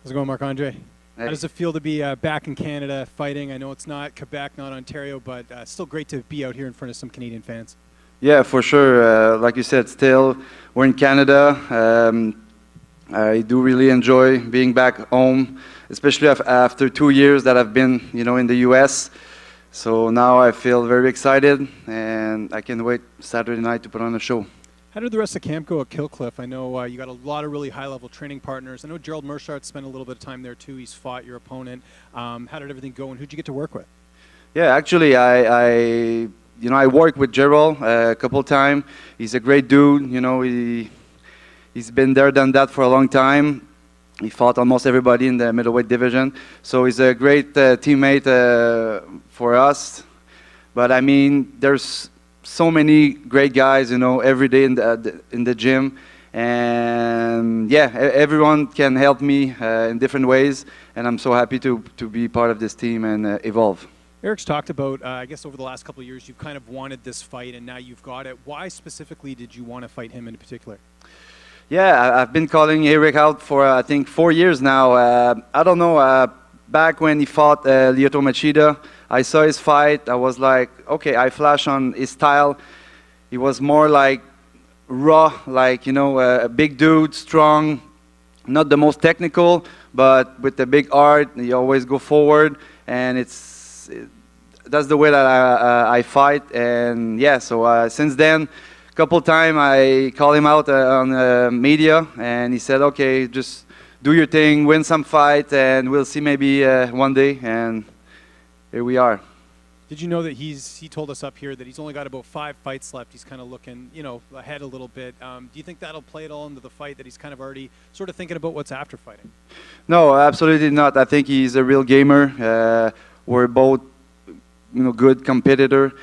How's it going, Marc-Andre? Hey. How does it feel to be back in Canada fighting? I know it's not Quebec, not Ontario, but still great to be out here in front of some Canadian fans. Yeah, for sure. Like you said, still we're in Canada. I do really enjoy being back home, especially after 2 years that I've been, in the U.S. So now I feel very excited, and I can't wait Saturday night to put on a show. How did the rest of camp go at Killcliff? I know you got a lot of really high-level training partners. I know Gerald Mershart spent a little bit of time there too. He's fought your opponent. How did everything go, and who'd you get to work with? Yeah, actually, I worked with Gerald a couple of times. He's a great dude. He's been there, done that for a long time. He fought almost everybody in the middleweight division. So he's a great teammate for us. But I mean, there's so many great guys, every day in the gym, and yeah, everyone can help me in different ways, and I'm so happy to be part of this team and evolve. Eryk's talked about, I guess over the last couple of years, you've kind of wanted this fight, and now you've got it. Why specifically did you want to fight him in particular? Yeah, I've been calling Eryk out for I think 4 years now. I don't know. Back when he fought Lyoto Machida, I saw his fight. I was like, okay, I flash on his style. He was more like raw, like, a big dude, strong, not the most technical, but with the big art. He always go forward, and that's the way that I fight. And yeah, so since then, a couple times I called him out on media, and he said, okay, just do your thing, win some fight, and we'll see maybe one day. And here we are. Did you know that he told us up here that he's only got about 5 fights left? He's kind of looking, ahead a little bit. Do you think that'll play it all into the fight, that he's kind of already sort of thinking about what's after fighting? No, absolutely not. I think he's a real gamer. We're both, good competitor.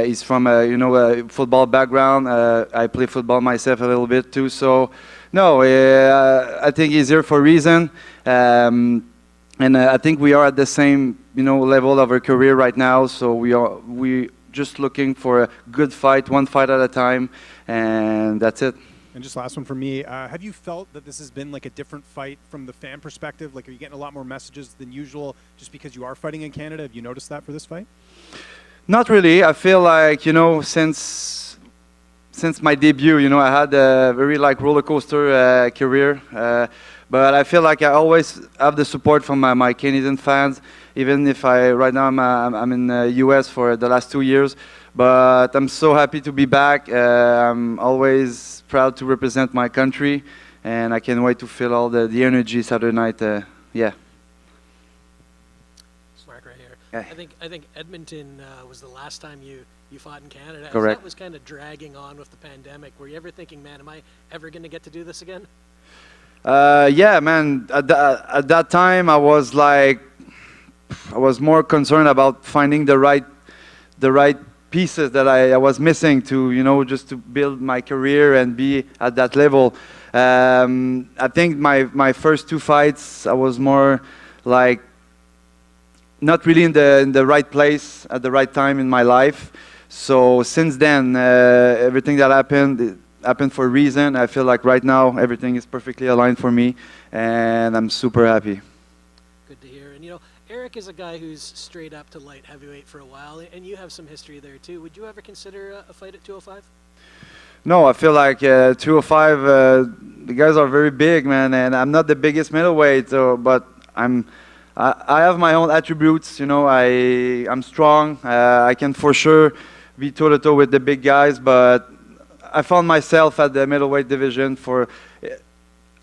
He's from a football background. I play football myself a little bit too. So, no, I think he's here for a reason. And I think we are at the same, level of our career right now. So we just looking for a good fight, one fight at a time, and that's it. And just last one for me. Have you felt that this has been like a different fight from the fan perspective? Like, are you getting a lot more messages than usual just because you are fighting in Canada? Have you noticed that for this fight? Not really. I feel like, since my debut, I had a very roller coaster career. But I feel like I always have the support from my Canadian fans, even if right now I'm in the US for the last 2 years. But I'm so happy to be back. I'm always proud to represent my country, and I can't wait to feel all the energy Saturday night. Yeah. It's Mark right here. Yeah. I think Edmonton was the last time you fought in Canada. Correct. As that was kind of dragging on with the pandemic. Were you ever thinking, man, am I ever going to get to do this again? Yeah, man. At that time, I was more concerned about finding the right pieces that I was missing to, just to build my career and be at that level. I think my first 2 fights, I was more like not really in the right place at the right time in my life. So since then, everything that happened for a reason. I feel like right now everything is perfectly aligned for me, and I'm super happy. Good to hear. And Eryk is a guy who's straight up to light heavyweight for a while, and you have some history there too. Would you ever consider a fight at 205? No, I feel like 205, the guys are very big, man, and I'm not the biggest middleweight, but I have my own attributes. I'm strong. I can for sure be toe-to-toe with the big guys, but I found myself at the middleweight division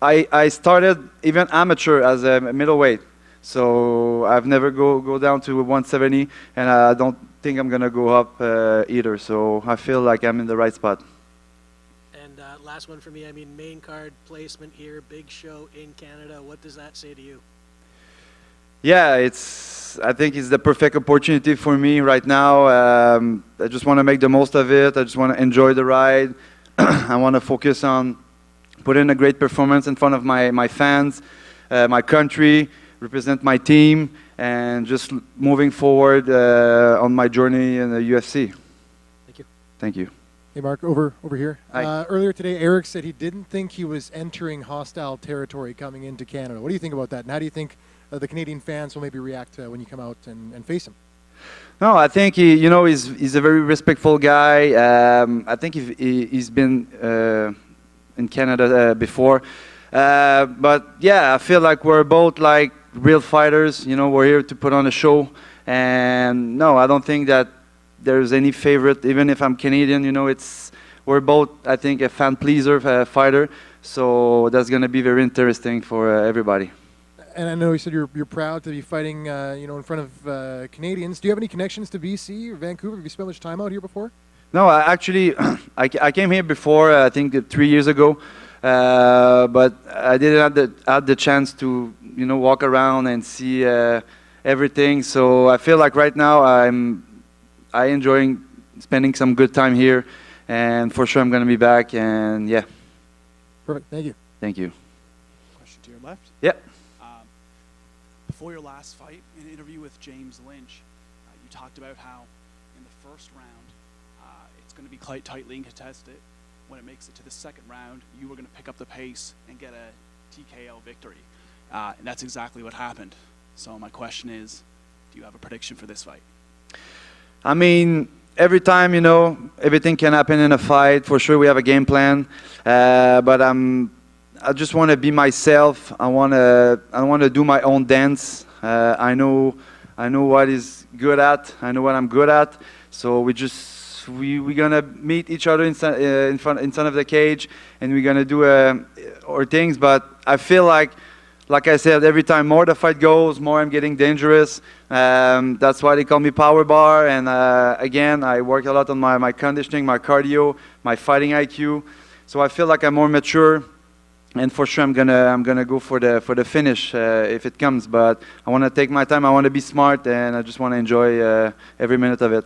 I started even amateur as a middleweight, so I've never go down to 170, and I don't think I'm gonna go up either. So I feel like I'm in the right spot. And last one for me. I mean, main card placement here, big show in Canada. What does that say to you? Yeah, I think it's the perfect opportunity for me right now. I just want to make the most of it. I just want to enjoy the ride. I want to focus on putting a great performance in front of my fans, my country, represent my team, and just moving forward on my journey in the UFC. Thank you. Thank you. Hey, Mark, over here. Hi. Earlier today, Eryk said he didn't think he was entering hostile territory coming into Canada. What do you think about that? And how do you think the Canadian fans will maybe react when you come out and face him? No, I think he's a very respectful guy. I think he's been in Canada before, but yeah, I feel like we're both like real fighters. We're here to put on a show, and no, I don't think that there's any favorite. Even if I'm Canadian, we're both, I think, a fan pleaser fighter. So that's going to be very interesting for everybody. And I know you said you're proud to be fighting, in front of Canadians. Do you have any connections to BC or Vancouver? Have you spent much time out here before? No, actually, I came here before, I think 3 years ago, but I didn't have the chance to, walk around and see everything. So I feel like right now I enjoying spending some good time here, and for sure I'm going to be back. And yeah. Perfect. Thank you. Thank you. Question to your left. Yeah. Before your last fight, in an interview with James Lynch, you talked about how in the first round it's going to be quite tightly contested. When it makes it to the second round, you were going to pick up the pace and get a TKO victory. And that's exactly what happened. So my question is, do you have a prediction for this fight? I mean, every time, everything can happen in a fight. For sure, we have a game plan, but I just want to be myself. I want to do my own dance. I know what is good at. I know what I'm good at. So we're gonna meet each other in front of the cage, and we're gonna do our things. But I feel like I said, every time more the fight goes, more I'm getting dangerous. That's why they call me Power Bar. And again, I work a lot on my conditioning, my cardio, my fighting IQ. So I feel like I'm more mature. And for sure, I'm gonna go for the finish if it comes. But I want to take my time. I want to be smart, and I just want to enjoy every minute of it.